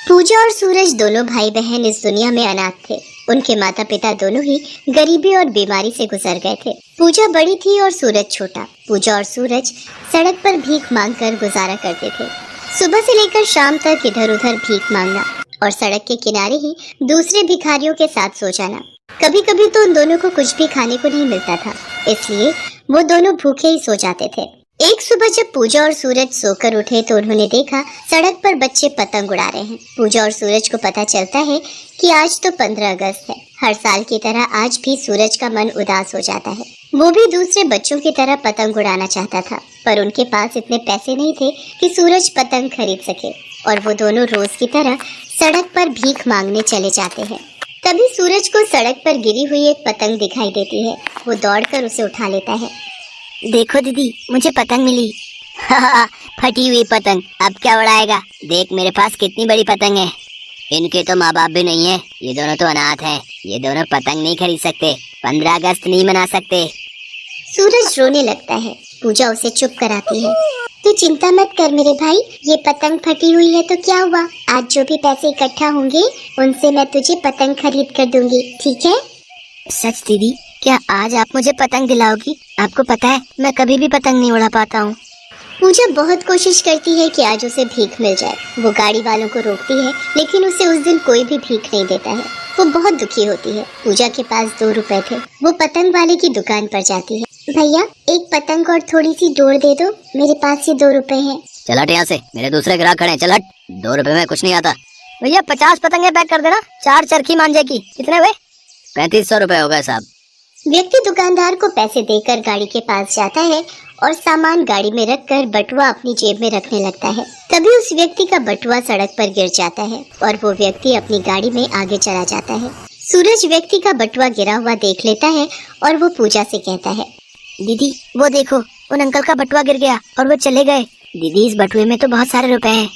पूजा और सूरज दोनों भाई बहन इस दुनिया में अनाथ थे। उनके माता पिता दोनों ही गरीबी और बीमारी से गुजर गए थे। पूजा बड़ी थी और सूरज छोटा। पूजा और सूरज सड़क पर भीख मांगकर गुजारा करते थे। सुबह से लेकर शाम तक इधर उधर भीख मांगना और सड़क के किनारे ही दूसरे भिखारियों के साथ सो जाना। कभी कभी तो उन दोनों को कुछ भी खाने को नहीं मिलता था, इसलिए वो दोनों भूखे ही सो जाते थे। एक सुबह जब पूजा और सूरज सोकर उठे तो उन्होंने देखा सड़क पर बच्चे पतंग उड़ा रहे हैं। पूजा और सूरज को पता चलता है कि आज तो 15 अगस्त है। हर साल की तरह आज भी सूरज का मन उदास हो जाता है। वो भी दूसरे बच्चों की तरह पतंग उड़ाना चाहता था, पर उनके पास इतने पैसे नहीं थे कि सूरज पतंग खरीद सके और वो दोनों रोज की तरह सड़क पर भीख मांगने चले जाते हैं। तभी सूरज को सड़क पर गिरी हुई एक पतंग दिखाई देती है। वो दौड़कर उसे उठा लेता है। देखो दीदी, मुझे पतंग मिली। फटी हुई पतंग, अब क्या उड़ाएगा? देख मेरे पास कितनी बड़ी पतंग है। इनके तो माँ बाप भी नहीं है, ये दोनों तो अनाथ हैं। ये दोनों पतंग नहीं खरीद सकते, 15 अगस्त नहीं मना सकते। सूरज रोने लगता है। पूजा उसे चुप कराती है। तू चिंता मत कर मेरे भाई, ये पतंग फटी हुई है तो क्या हुआ? आज जो भी पैसे इकट्ठा होंगे उनसे मैं तुझे पतंग खरीद कर दूंगी, ठीक है? सच दीदी, क्या आज आप मुझे पतंग दिलाओगी? आपको पता है मैं कभी भी पतंग नहीं उड़ा पाता हूँ। पूजा बहुत कोशिश करती है कि आज उसे भीख मिल जाए। वो गाड़ी वालों को रोकती है, लेकिन उसे उस दिन कोई भी भीख नहीं देता है। वो बहुत दुखी होती है। पूजा के पास 2 रुपए थे। वो पतंग वाले की दुकान पर जाती है। भैया, एक पतंग और थोड़ी सी डोर दे दो, मेरे पास ये 2 रुपए हैं। चल हट यहाँ से, मेरे दूसरे ग्राहक खड़े हैं, चल हट। 2 रुपए में कुछ नहीं आता। भैया 50 पतंगे पैक कर देना, 4 चरखी मांझे की। कितने हुए? 3500 रुपए हो गए साहब। व्यक्ति दुकानदार को पैसे देकर गाड़ी के पास जाता है और सामान गाड़ी में रखकर बटुआ अपनी जेब में रखने लगता है। तभी उस व्यक्ति का बटुआ सड़क पर गिर जाता है और वो व्यक्ति अपनी गाड़ी में आगे चला जाता है। सूरज व्यक्ति का बटुआ गिरा हुआ देख लेता है और वो पूजा से कहता है, दीदी वो देखो, उन अंकल का बटुआ गिर गया और वो चले गए। दीदी इस बटुए में तो बहुत सारे रुपए हैं।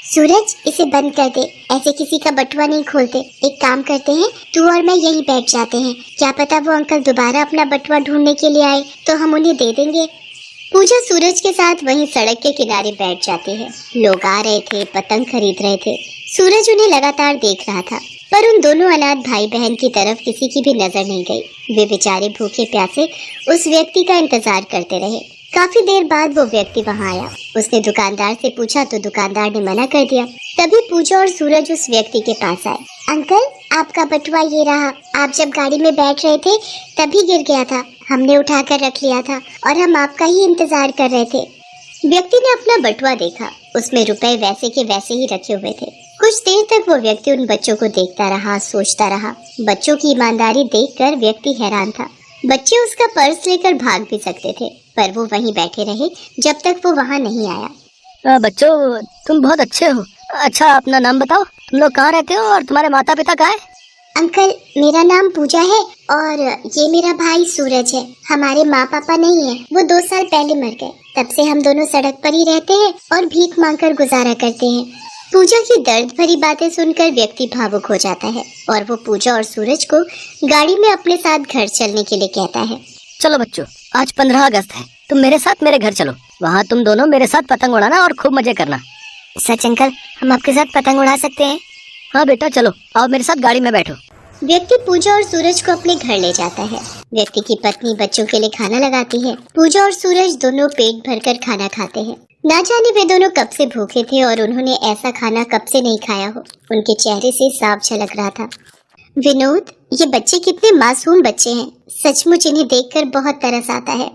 सूरज, इसे बंद कर दे, ऐसे किसी का बटुआ नहीं खोलते। एक काम करते हैं, तू और मैं यहीं बैठ जाते हैं। क्या पता वो अंकल दोबारा अपना बटुआ ढूंढने के लिए आए तो हम उन्हें दे देंगे। पूजा सूरज के साथ वहीं सड़क के किनारे बैठ जाती है। लोग आ रहे थे, पतंग खरीद रहे थे। सूरज उन्हें लगातार देख रहा था, पर उन दोनों अनाथ भाई बहन की तरफ किसी की भी नजर नहीं गई। वे बेचारे भूखे प्यासे उस व्यक्ति का इंतजार करते रहे। काफी देर बाद वो व्यक्ति वहाँ आया। उसने दुकानदार से पूछा तो दुकानदार ने मना कर दिया। तभी पूजा और सूरज उस व्यक्ति के पास आए। अंकल, आपका बटुआ ये रहा। आप जब गाड़ी में बैठ रहे थे तभी गिर गया था। हमने उठाकर रख लिया था और हम आपका ही इंतजार कर रहे थे। व्यक्ति ने अपना बटुआ देखा, उसमें रुपए वैसे के वैसे ही रखे हुए थे। कुछ देर तक वो व्यक्ति उन बच्चों को देखता रहा, सोचता रहा। बच्चों की ईमानदारी देखकर व्यक्ति हैरान था। बच्चे उसका पर्स लेकर भाग भी सकते थे, पर वो वहीं बैठे रहे जब तक वो वहाँ नहीं आया। बच्चों, तुम बहुत अच्छे हो। अच्छा, अपना नाम बताओ। तुम लोग कहाँ रहते हो और तुम्हारे माता पिता कहाँ हैं? अंकल, मेरा नाम पूजा है और ये मेरा भाई सूरज है। हमारे माँ पापा नहीं है, वो 2 साल पहले मर गए। तब से हम दोनों सड़क पर ही रहते हैं और भीख मांगकर गुजारा करते हैं। पूजा की दर्द भरी बातें सुनकर व्यक्ति भावुक हो जाता है और वो पूजा और सूरज को गाड़ी में अपने साथ घर चलने के लिए कहता है। चलो बच्चों, आज 15 अगस्त है, तुम मेरे साथ मेरे घर चलो। वहाँ तुम दोनों मेरे साथ पतंग उड़ाना और खूब मजे करना। सच अंकल, हम आपके साथ पतंग उड़ा सकते हैं? हाँ बेटा, चलो आओ मेरे साथ गाड़ी में बैठो। व्यक्ति पूजा और सूरज को अपने घर ले जाता है। व्यक्ति की पत्नी बच्चों के लिए खाना लगाती है। पूजा और सूरज दोनों पेट भरकर खाना खाते हैं। ना जाने वे दोनों कब से भूखे थे और उन्होंने ऐसा खाना कब से नहीं खाया हो। उनके चेहरे से साफ झलक रहा था। विनोद, ये बच्चे कितने मासूम बच्चे हैं। सचमुच इन्हें देखकर बहुत तरस आता है।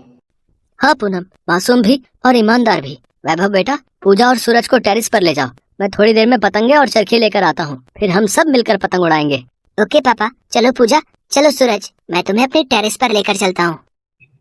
हाँ पूनम, मासूम भी और ईमानदार भी। वैभव बेटा, पूजा और सूरज को टेरिस पर ले जाओ। मैं थोड़ी देर में पतंगे और चरखी लेकर आता हूँ, फिर हम सब मिलकर पतंग उड़ाएंगे। ओके पापा। चलो पूजा, चलो सूरज, मैं तुम्हें अपने टेरिस पर लेकर चलता हूँ।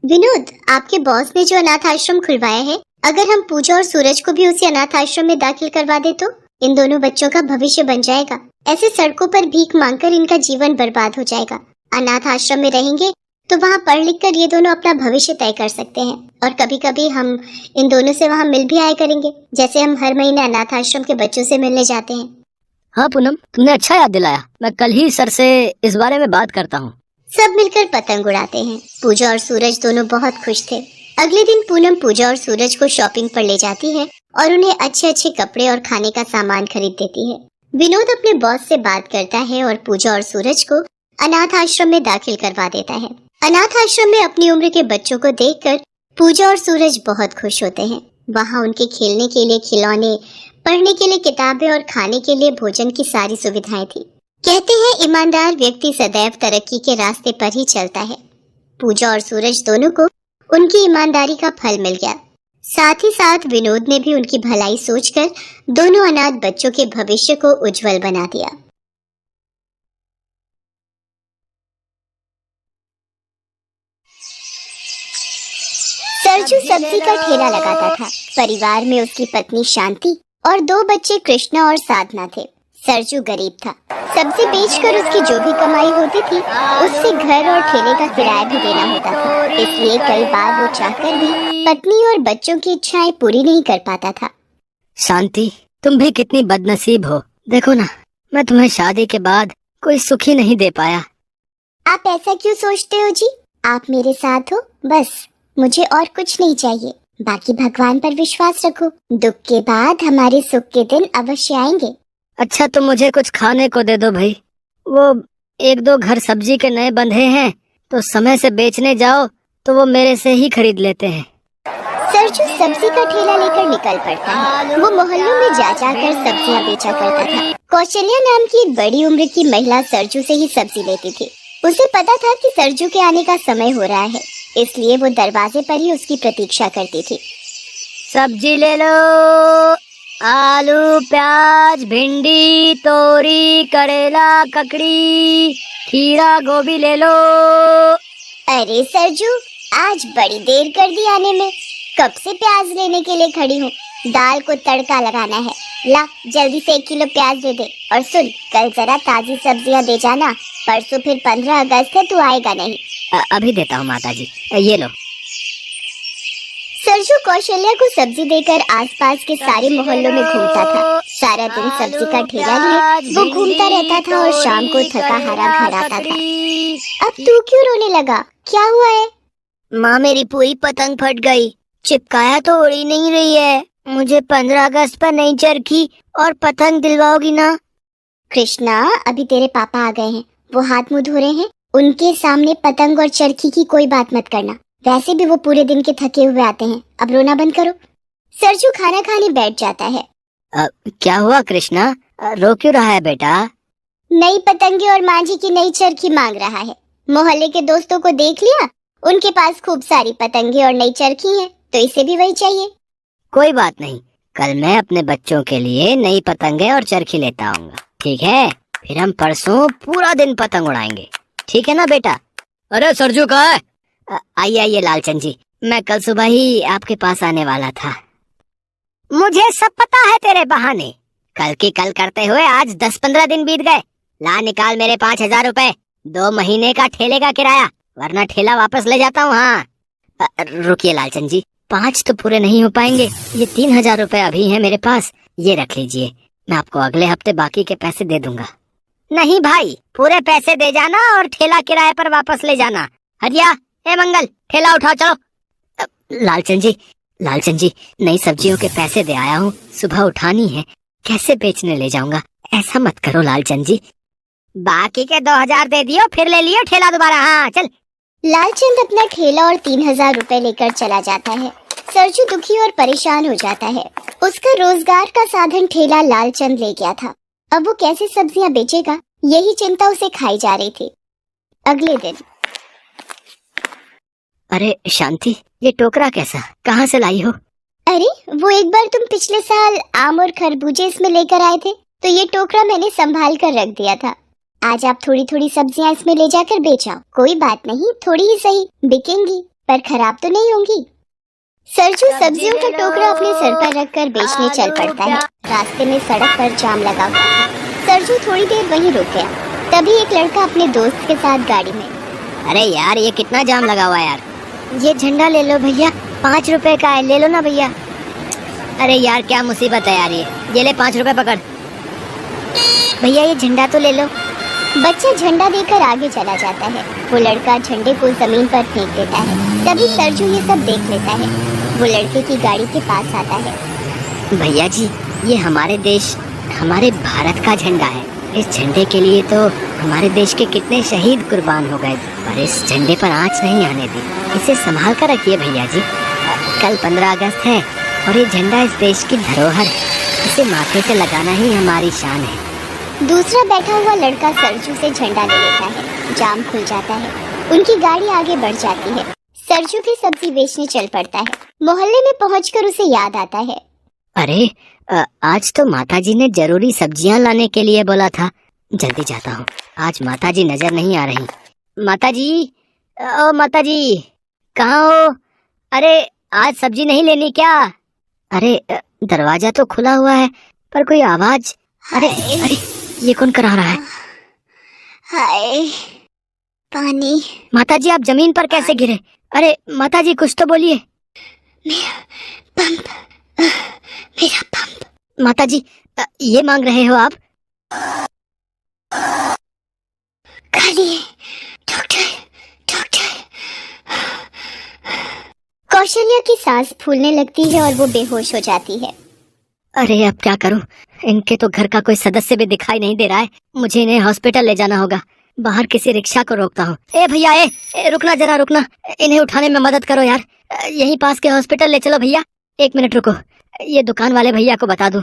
विनोद, आपके बॉस ने जो अनाथ आश्रम खुलवाया है, अगर हम पूजा और सूरज को भी उसी अनाथ आश्रम में दाखिल करवा दे तो इन दोनों बच्चों का भविष्य बन जाएगा। ऐसे सड़कों पर भीख मांगकर इनका जीवन बर्बाद हो जाएगा। अनाथ आश्रम में रहेंगे तो वहाँ पढ़ लिख कर ये दोनों अपना भविष्य तय कर सकते हैं और कभी कभी हम इन दोनों से वहाँ मिल भी आया करेंगे, जैसे हम हर महीने अनाथ आश्रम के बच्चों से मिलने जाते हैं। हाँ पूनम, तुमने अच्छा याद दिलाया। मैं कल ही सर से इस बारे में बात करता हूँ। सब मिलकर पतंग उड़ाते हैं। पूजा और सूरज दोनों बहुत खुश थे। अगले दिन पूनम पूजा और सूरज को शॉपिंग पर ले जाती है और उन्हें अच्छे अच्छे कपड़े और खाने का सामान खरीद देती है। विनोद अपने बॉस से बात करता है और पूजा और सूरज को अनाथ आश्रम में दाखिल करवा देता है। अनाथ आश्रम में अपनी उम्र के बच्चों को देखकर पूजा और सूरज बहुत खुश होते हैं। वहाँ उनके खेलने के लिए खिलौने, पढ़ने के लिए किताबें और खाने के लिए भोजन की सारी सुविधाएं थी। कहते हैं ईमानदार व्यक्ति सदैव तरक्की के रास्ते पर ही चलता है। पूजा और सूरज दोनों को उनकी ईमानदारी का फल मिल गया। साथ ही साथ विनोद ने भी उनकी भलाई सोचकर दोनों अनाथ बच्चों के भविष्य को उज्जवल बना दिया। सरजू सब्जी का ठेला लगाता था। परिवार में उसकी पत्नी शांति और 2 बच्चे कृष्णा और साधना थे। सरजू गरीब था। सब्जी बेचकर उसकी जो भी कमाई होती थी उससे घर और ठेले का किराया भी देना होता था। इसलिए कई बार वो चाहकर भी पत्नी और बच्चों की इच्छाएं पूरी नहीं कर पाता था। शांति, तुम भी कितनी बदनसीब हो। देखो ना, मैं तुम्हें शादी के बाद कोई सुख ही नहीं दे पाया। आप ऐसा क्यों सोचते हो जी? आप मेरे साथ हो, बस मुझे और कुछ नहीं चाहिए। बाकी भगवान पर विश्वास रखो। दुख के बाद हमारे सुख के दिन अवश्य आएंगे। अच्छा, तो मुझे कुछ खाने को दे दो भाई। वो 1-2 घर सब्जी के नए बंधे हैं, तो समय से बेचने जाओ तो वो मेरे से ही खरीद लेते हैं। सरजू सब्जी का ठेला लेकर निकल पड़ता है। वो मोहल्लों में जा जाकर सब्जियां बेचा करता था। कौशल्या नाम की एक बड़ी उम्र की महिला सरजू से ही सब्जी लेती थी। उसे पता था कि सरजू के आने का समय हो रहा है, इसलिए वो दरवाजे पर ही उसकी प्रतीक्षा करती थी। सब्जी ले लो, आलू, प्याज, भिंडी, तोरी, करेला, ककड़ी, खीरा, गोभी ले लो। अरे सरजू, आज बड़ी देर कर दी आने में। कब से प्याज लेने के लिए खड़ी हूँ। दाल को तड़का लगाना है। ला जल्दी से 1 किलो प्याज दे दे। और सुन, कल जरा ताजी सब्जियाँ दे जाना। परसों फिर 15 अगस्त है, तू आएगा नहीं। अभी देता हूँ माता जी, ये लो। सरजू कौशल्या को सब्जी देकर आसपास के सारे मोहल्लों में घूमता था। सारा दिन सब्जी का ठेला लिए वो घूमता रहता था और शाम को थका हारा घर आता था। अब तू क्यों रोने लगा? क्या हुआ है? माँ, मेरी पूरी पतंग फट गई। चिपकाया तो उड़ ही नहीं रही है। मुझे 15 अगस्त पर नई चरखी और पतंग दिलवाओगी ना? कृष्णा, अभी तेरे पापा आ गए हैं। वो हाथ मुंह धो रहे हैं। उनके सामने पतंग और चरखी की कोई बात मत करना। वैसे भी वो पूरे दिन के थके हुए आते हैं। अब रोना बंद करो। सरजू खाना खाने बैठ जाता है। क्या हुआ कृष्णा, रो क्यों रहा है बेटा? नई पतंगे और मांझी की नई चरखी मांग रहा है। मोहल्ले के दोस्तों को देख लिया, उनके पास खूब सारी पतंगे और नई चरखी है, तो इसे भी वही चाहिए। कोई बात नहीं, कल मैं अपने बच्चों के लिए नई पतंगे और चरखी लेता आऊंगा, ठीक है? फिर हम परसों पूरा दिन पतंग उड़ाएंगे, ठीक है ना बेटा? अरे सरजू कहाँ है? आइए आइए लालचंद जी, मैं कल सुबह ही आपके पास आने वाला था। मुझे सब पता है तेरे बहाने। कल की कल करते हुए आज 10-15 दिन बीत गए। ला निकाल मेरे 5,000 रुपए, 2 महीने का ठेले का किराया, वरना ठेला वापस ले जाता हूँ। हाँ रुकिए लालचंद जी, 5 तो पूरे नहीं हो पाएंगे। ये 3,000 रुपए अभी हैं मेरे पास, ये रख लीजिए। मैं आपको अगले हफ्ते बाकी के पैसे दे दूंगा। नहीं भाई, पूरे पैसे दे जाना और ठेला किराए पर वापस ले जाना। हरिया, ए मंगल, ठेला उठाओ चलो। लालचंद जी, नई सब्जियों के पैसे दे आया हूँ, सुबह उठानी है, कैसे बेचने ले जाऊंगा? ऐसा मत करो लालचंद जी। बाकी के 2,000 दे दियो, फिर ले लियो ठेला दोबारा। हाँ चल। लालचंद अपना ठेला और 3,000 रुपए लेकर चला जाता है। सरजू दुखी और परेशान हो जाता है। उसका रोजगार का साधन ठेला लालचंद ले गया था। अब वो कैसे सब्जियां बेचेगा, यही चिंता उसे खाई जा रही थी। अगले दिन। अरे शांति, ये टोकरा कैसा, कहाँ से लाई हो? अरे वो एक बार तुम पिछले साल आम और खरबूजे इसमें लेकर आए थे, तो ये टोकरा मैंने संभाल कर रख दिया था। आज आप थोड़ी थोड़ी सब्जियां इसमें ले जाकर बेचो। कोई बात नहीं, थोड़ी ही सही, बिकेंगी, पर खराब तो नहीं होंगी। सरजू सब्जियों का टोकरा अपने सर पर रखकर बेचने चल पड़ता है। रास्ते में सड़क पर जाम लगा हुआ था। सरजू थोड़ी देर वहीं रुक गया। तभी एक लड़का अपने दोस्त के साथ गाड़ी में। अरे यार, ये कितना जाम लगा हुआ है यार। ये झंडा ले लो भैया, 5 रुपए का है, ले लो ना भैया। अरे यार क्या मुसीबत है यार, ये ले 5 रुपए पकड़। भैया ये झंडा तो ले लो। बच्चा झंडा देकर आगे चला जाता है। वो लड़का झंडे को जमीन पर फेंक देता है। तभी सरजू ये सब देख लेता है। वो लड़के की गाड़ी के पास आता है। भैया जी, ये हमारे देश हमारे भारत का झंडा है। इस झंडे के लिए तो हमारे देश के कितने शहीद कुर्बान हो गए, पर इस झंडे पर आंच नहीं आने दी। इसे संभाल कर रखिए भैया जी। कल 15 अगस्त है और ये झंडा इस देश की धरोहर है। इसे माथे से लगाना ही हमारी शान है। दूसरा बैठा हुआ लड़का सरजू से झंडा ले लेता है। जाम खुल जाता है, उनकी गाड़ी आगे बढ़ जाती है। सरजू भी सब्जी बेचने चल पड़ता है। मोहल्ले में पहुंचकर उसे याद आता है, अरे आज तो माताजी ने जरूरी सब्जियां लाने के लिए बोला था। जल्दी जाता हूँ, आज माताजी नजर नहीं आ रही। माताजी, ओ माताजी, कहाँ हो? अरे आज सब्जी नहीं लेनी क्या? अरे दरवाजा तो खुला हुआ है पर कोई आवाज। अरे अरे ये कौन करा रहा है? हाय पानी। माताजी आप जमीन पर कैसे गिरे? अरे माताजी कुछ तो बोलिए। पंप, मेरा पंप। माताजी ये मांग रहे हो आप? खाली है। Doctor, doctor. कौशल्या की सांस फूलने लगती है और वो बेहोश हो जाती है। अरे अब क्या करूं? इनके तो घर का कोई सदस्य भी दिखाई नहीं दे रहा है। मुझे इन्हें हॉस्पिटल ले जाना होगा। बाहर किसी रिक्शा को रोकता हूँ। ए भैया, ए रुकना, जरा रुकना। इन्हें उठाने में मदद करो यार। यहीं पास के हॉस्पिटल ले चलो भैया। 1 मिनट रुको, ये दुकान वाले भैया को बता दूं।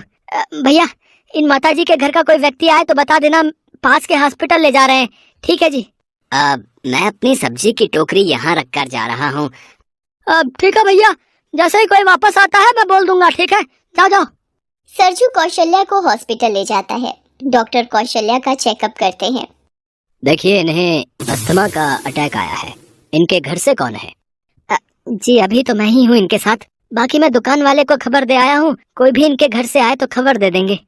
भैया, इन माताजी के घर का कोई व्यक्ति आए तो बता देना, पास के हॉस्पिटल ले जा रहे हैं। ठीक है जी। मैं अपनी सब्जी की टोकरी यहाँ रख कर जा रहा हूँ। ठीक है भैया, जैसे ही कोई वापस आता है मैं बोल दूंगा। ठीक है, जाओ जाओ। सरजू कौशल्या को हॉस्पिटल ले जाता है। डॉक्टर कौशल्या का चेकअप करते हैं। देखिए, इन्हें अस्थमा का अटैक आया है। इनके घर से कौन है? जी अभी तो मैं ही हूँ इनके साथ। बाकी मैं दुकान वाले को खबर दे आया हूँ। कोई भी इनके घर से आए तो खबर दे देंगे।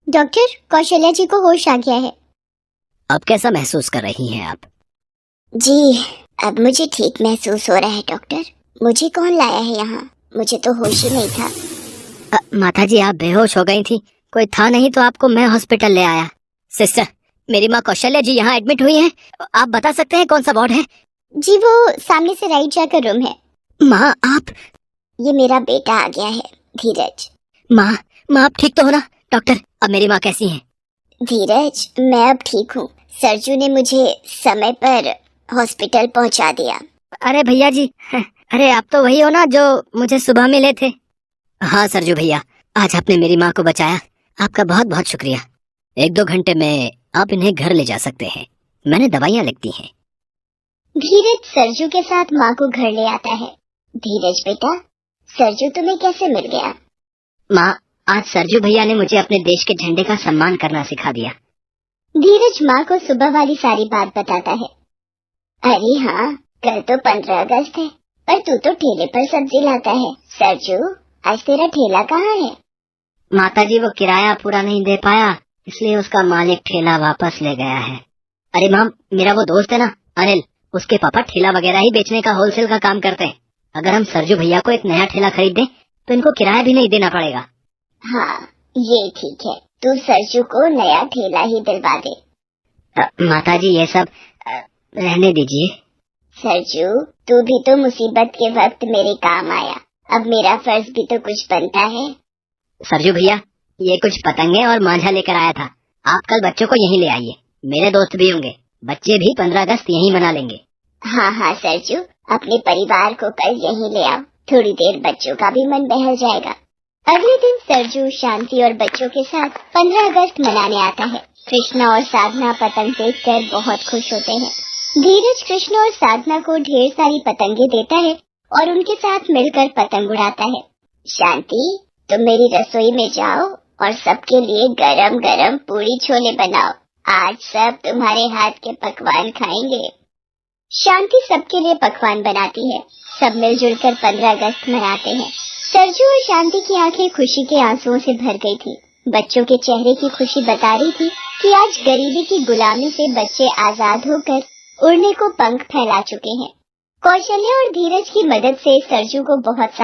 डॉक्टर, कौशल्या जी को होश आ गया है। अब कैसा महसूस कर रही हैं आप? जी अब मुझे ठीक महसूस हो रहा है डॉक्टर। मुझे कौन लाया है यहाँ? मुझे तो होश ही नहीं था। माताजी आप बेहोश हो गई थी। कोई था नहीं तो आपको मैं हॉस्पिटल ले आया। सिस्टर, मेरी माँ कौशल्या जी यहाँ एडमिट हुई हैं। आप बता सकते हैं कौन सा वार्ड है? जी वो सामने से राइट जाकर रूम है। माँ आप? ये मेरा बेटा आ गया है, धीरज। माँ आप ठीक तो हो ना? डॉक्टर, अब मेरी माँ कैसी है? धीरज, मैं अब ठीक हूँ। सरजू ने मुझे समय पर हॉस्पिटल पहुँचा दिया। अरे भैया जी, अरे आप तो वही हो ना जो मुझे सुबह मिले थे? हाँ सरजू भैया, आज आपने मेरी माँ को बचाया। आपका बहुत बहुत शुक्रिया। 1-2 घंटे में आप इन्हें घर ले जा सकते हैं। मैंने दवाइयाँ लिख दी हैं। धीरज सरजू के साथ माँ को घर ले आता है। धीरज बेटा, सरजू तुम्हें कैसे मिल गया? माँ, आज सरजू भैया ने मुझे अपने देश के झंडे का सम्मान करना सिखा दिया। धीरज माँ को सुबह वाली सारी बात बताता है। अरे हाँ, कल तो 15 अगस्त है, पर तू तो ठेले पर सब्जी लाता है। सरजू, आज तेरा ठेला कहाँ है? माताजी वो किराया पूरा नहीं दे पाया, इसलिए उसका मालिक ठेला वापस ले गया है। अरे माँ, मेरा वो दोस्त है ना अनिल, उसके पापा ठेला वगैरह ही बेचने का होलसेल का काम करते हैं। अगर हम सरजू भैया को एक नया ठेला खरीद दें तो इनको किराया भी नहीं देना पड़ेगा। हाँ ये ठीक है, तू सरजू को नया ठेला ही दिलवा दे। माताजी ये सब रहने दीजिए। सरजू, तू भी तो मुसीबत के वक्त मेरे काम आया। अब मेरा फर्ज भी तो कुछ बनता है। सरजू भैया, ये कुछ पतंगे और मांझा लेकर आया था। आप कल बच्चों को यहीं ले आइए। मेरे दोस्त भी होंगे, बच्चे भी 15 अगस्त यहीं मना लेंगे। हाँ हाँ सरजू, अपने परिवार को कल यहीं ले आओ। थोड़ी देर बच्चों का भी मन बहल जाएगा। अगले दिन सरजू शांति और बच्चों के साथ 15 अगस्त मनाने आता है। कृष्णा और साधना पतंग देखकर बहुत खुश होते हैं। धीरज कृष्णा और साधना को ढेर सारी पतंगे देता है और उनके साथ मिलकर पतंग उड़ाता है। शांति, तुम मेरी रसोई में जाओ और सबके लिए गरम गरम पूरी छोले बनाओ। आज सब तुम्हारे हाथ के पकवान खाएंगे। शांति सबके लिए पकवान बनाती है। सब मिलजुल कर 15 अगस्त मनाते हैं। सरजू और शांति की आंखें खुशी के आंसुओं से भर गई थी। बच्चों के चेहरे की खुशी बता रही थी कि आज गरीबी की गुलामी से बच्चे आजाद होकर उड़ने को पंख फैला चुके हैं। कौशल्या और धीरज की मदद से सरजू को बहुत